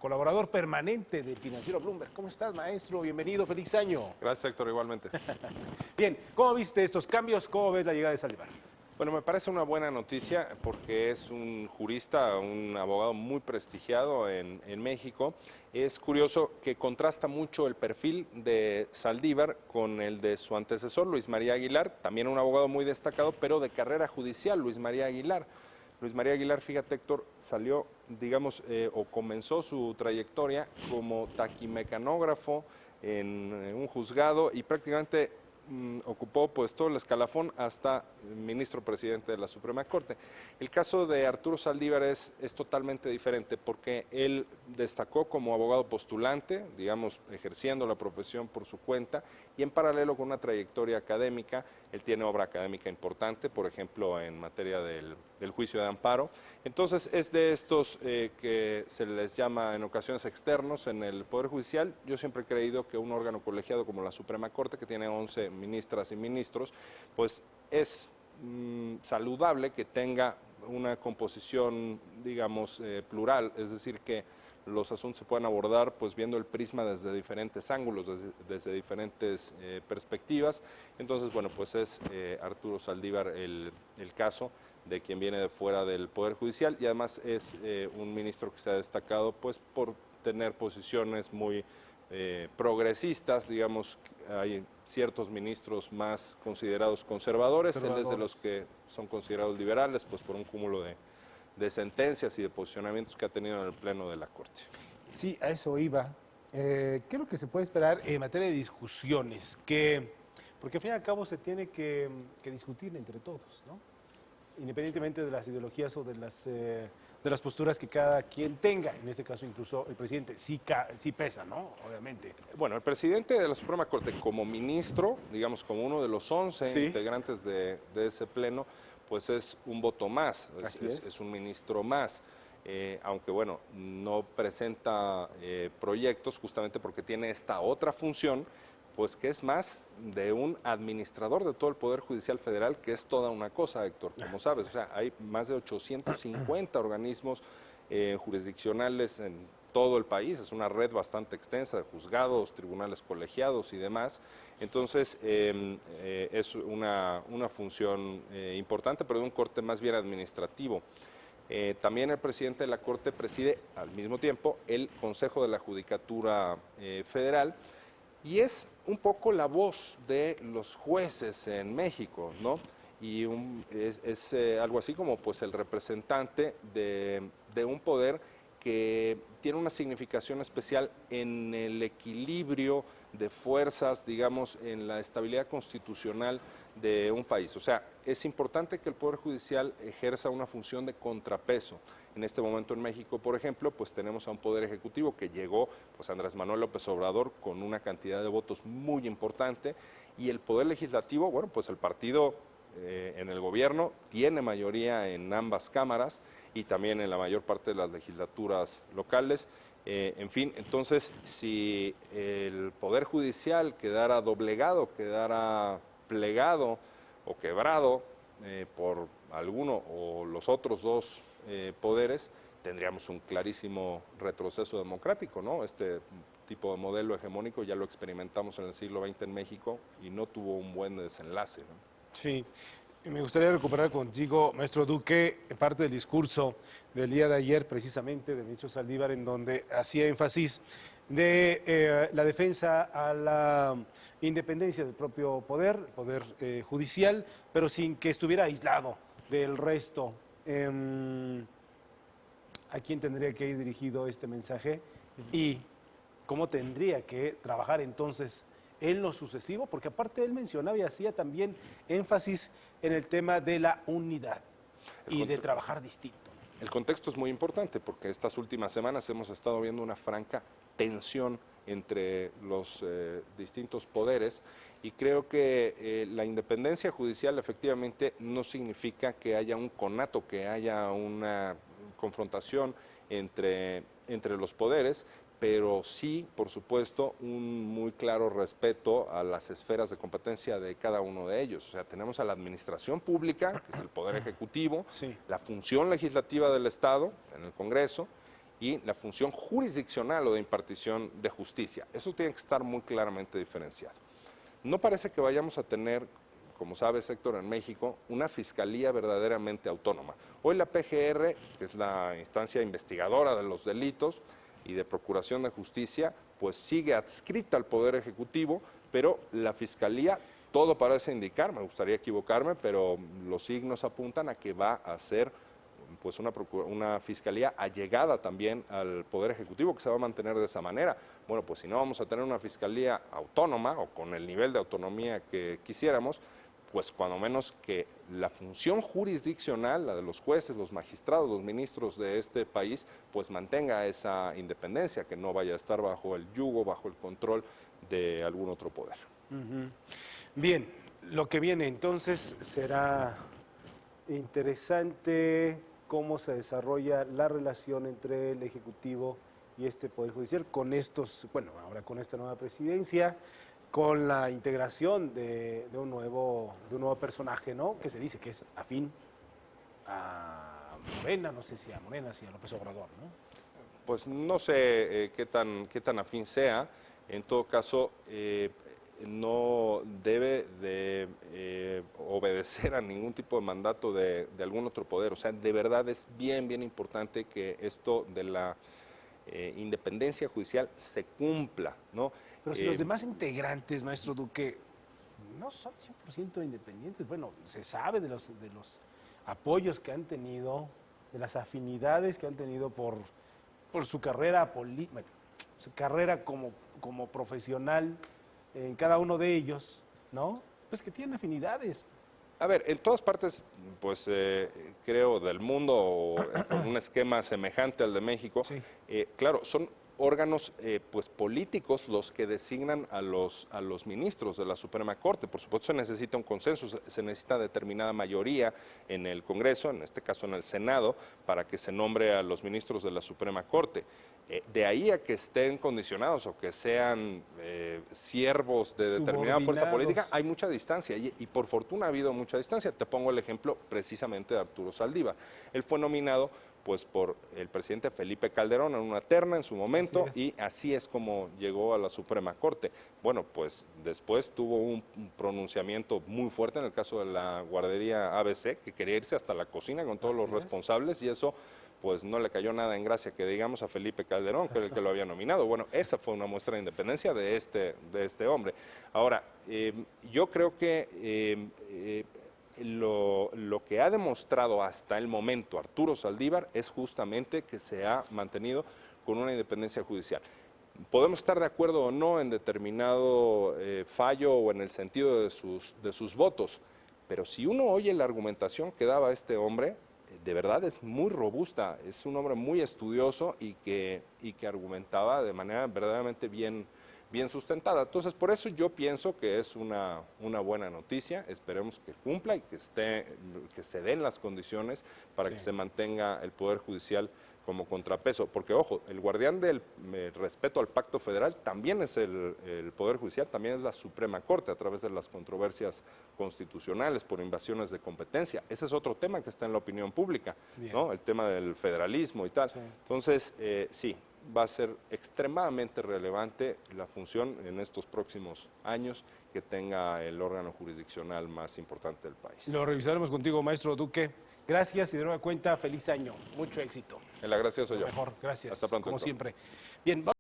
colaborador permanente del financiero Bloomberg. ¿Cómo estás, maestro? Bienvenido, feliz año. Gracias, Héctor, igualmente. Bien, ¿cómo viste estos cambios? ¿Cómo ves la llegada de Saldívar? Bueno, me parece una buena noticia porque es un jurista, un abogado muy prestigiado en México. Es curioso que contrasta mucho el perfil de Saldívar con el de su antecesor, Luis María Aguilar, también un abogado muy destacado, pero de carrera judicial, Luis María Aguilar. Luis María Aguilar, fíjate, Héctor, salió, digamos, o comenzó su trayectoria como taquimecanógrafo en un juzgado y prácticamente ocupó pues todo el escalafón hasta ministro presidente de la Suprema Corte. El caso de Arturo Saldívar es totalmente diferente porque él destacó como abogado postulante, digamos, ejerciendo la profesión por su cuenta y en paralelo con una trayectoria académica. Él tiene obra académica importante, por ejemplo, en materia del juicio de amparo. Entonces, es de estos que se les llama en ocasiones externos en el Poder Judicial. Yo siempre he creído que un órgano colegiado como la Suprema Corte, que tiene 11 ministras y ministros, pues es saludable que tenga una composición, digamos, plural, es decir, que los asuntos se puedan abordar pues viendo el prisma desde diferentes ángulos, desde diferentes perspectivas. Entonces, bueno, pues es Arturo Saldívar el caso de quien viene de fuera del Poder Judicial y además es un ministro que se ha destacado pues por tener posiciones muy progresistas, digamos. Hay ciertos ministros más considerados conservadores, él es de los que son considerados liberales, pues por un cúmulo de sentencias y de posicionamientos que ha tenido en el Pleno de la Corte. Sí, a eso iba. ¿Qué es lo que se puede esperar en materia de discusiones? Porque al fin y al cabo se tiene que discutir entre todos, ¿no? Independientemente de las ideologías o de las posturas que cada quien tenga. En este caso, incluso el presidente sí pesa, ¿no? Obviamente. Bueno, el presidente de la Suprema Corte como ministro, digamos como uno de los 11 integrantes de ese pleno, pues es un voto más, es un ministro más. Aunque bueno, no presenta proyectos justamente porque tiene esta otra función, pues que es más de un administrador de todo el Poder Judicial Federal, que es toda una cosa, Héctor, como sabes. O sea, hay más de 850 organismos jurisdiccionales en todo el país, es una red bastante extensa de juzgados, tribunales colegiados y demás. Entonces, es una función importante, pero de un corte más bien administrativo. También el presidente de la Corte preside al mismo tiempo el Consejo de la Judicatura Federal y es un poco la voz de los jueces en México, ¿no? Y es algo así como pues el representante de un poder que tiene una significación especial en el equilibrio de fuerzas, digamos, en la estabilidad constitucional de un país. O sea, es importante que el Poder Judicial ejerza una función de contrapeso. En este momento en México, por ejemplo, pues tenemos a un Poder Ejecutivo que llegó, pues Andrés Manuel López Obrador, con una cantidad de votos muy importante, y el Poder Legislativo, bueno, pues el partido en el gobierno tiene mayoría en ambas cámaras y también en la mayor parte de las legislaturas locales. En fin, entonces, si el Poder Judicial quedara doblegado, quedara plegado o quebrado por alguno o los otros dos poderes, tendríamos un clarísimo retroceso democrático, ¿no? Este tipo de modelo hegemónico ya lo experimentamos en el siglo XX en México y no tuvo un buen desenlace, ¿no? Sí, me gustaría recuperar contigo, maestro Duque, parte del discurso del día de ayer, precisamente, del ministro Saldívar, en donde hacía énfasis de la defensa a la independencia del propio poder judicial, pero sin que estuviera aislado del resto. ¿A quién tendría que ir dirigido este mensaje? Y cómo tendría que trabajar entonces en lo sucesivo, porque aparte él mencionaba y hacía también énfasis en el tema de la unidad y de trabajar distinto. El contexto es muy importante porque estas últimas semanas hemos estado viendo una franca tensión entre los distintos poderes y creo que la independencia judicial efectivamente no significa que haya un conato, que haya una confrontación entre los poderes, pero sí, por supuesto, un muy claro respeto a las esferas de competencia de cada uno de ellos. O sea, tenemos a la administración pública, que es el Poder Ejecutivo, la función legislativa del Estado, en el Congreso, y la función jurisdiccional o de impartición de justicia. Eso tiene que estar muy claramente diferenciado. No parece que vayamos a tener, como sabes, Héctor, en México, una fiscalía verdaderamente autónoma. Hoy la PGR, que es la instancia investigadora de los delitos y de procuración de justicia, pues sigue adscrita al Poder Ejecutivo, pero la fiscalía, todo parece indicar, me gustaría equivocarme, pero los signos apuntan a que va a ser pues una fiscalía allegada también al Poder Ejecutivo, que se va a mantener de esa manera. Bueno, pues si no vamos a tener una fiscalía autónoma o con el nivel de autonomía que quisiéramos, pues cuando menos que la función jurisdiccional, la de los jueces, los magistrados, los ministros de este país, pues mantenga esa independencia, que no vaya a estar bajo el yugo, bajo el control de algún otro poder. Bien, lo que viene entonces será interesante cómo se desarrolla la relación entre el Ejecutivo y este Poder Judicial con estos, bueno, ahora con esta nueva presidencia, con la integración de un nuevo personaje, ¿no? Que se dice que es afín a Morena, no sé si a Morena, si a López Obrador, ¿no? Pues no sé qué tan afín sea. En todo caso, no debe de obedecer a ningún tipo de mandato de algún otro poder. O sea, de verdad es bien importante que esto de la independencia judicial se cumpla, ¿no? Pero si los demás integrantes, maestro Duque, no son 100% independientes, bueno, se sabe de los apoyos que han tenido, de las afinidades que han tenido por su carrera política, su carrera como profesional en cada uno de ellos, ¿no? Pues que tienen afinidades. A ver, en todas partes, pues creo, del mundo, con un esquema semejante al de México, Sí. Claro, son órganos pues políticos los que designan a los ministros de la Suprema Corte. Por supuesto, se necesita un consenso, se necesita determinada mayoría en el Congreso, en este caso en el Senado, para que se nombre a los ministros de la Suprema Corte. De ahí a que estén condicionados o que sean siervos de determinada fuerza política, hay mucha distancia y por fortuna ha habido mucha distancia. Te pongo el ejemplo precisamente de Arturo Saldívar. Él fue nominado pues por el presidente Felipe Calderón en una terna en su momento y así es como llegó a la Suprema Corte. Bueno, pues después tuvo un pronunciamiento muy fuerte en el caso de la guardería ABC, que quería irse hasta la cocina con todos los responsables y eso pues no le cayó nada en gracia que digamos a Felipe Calderón, que era el que lo había nominado. Bueno, esa fue una muestra de independencia de este hombre. Ahora, yo creo que lo que ha demostrado hasta el momento Arturo Saldívar es justamente que se ha mantenido con una independencia judicial. Podemos estar de acuerdo o no en determinado fallo o en el sentido de sus votos, pero si uno oye la argumentación que daba este hombre, de verdad es muy robusta, es un hombre muy estudioso y que argumentaba de manera verdaderamente bien sustentada. Entonces, por eso yo pienso que es una buena noticia. Esperemos que cumpla y que se den las condiciones para que se mantenga el Poder Judicial como contrapeso. Porque, ojo, el guardián del respeto al pacto federal también es el Poder Judicial, también es la Suprema Corte a través de las controversias constitucionales por invasiones de competencia. Ese es otro tema que está en la opinión pública, ¿no? El tema del federalismo y tal. Sí. Entonces, sí, va a ser extremadamente relevante la función en estos próximos años que tenga el órgano jurisdiccional más importante del país. Lo revisaremos contigo, maestro Duque. Gracias y de nueva cuenta, feliz año. Mucho éxito. El agradecido soy yo. Mejor, gracias. Hasta pronto. Como siempre. Bien.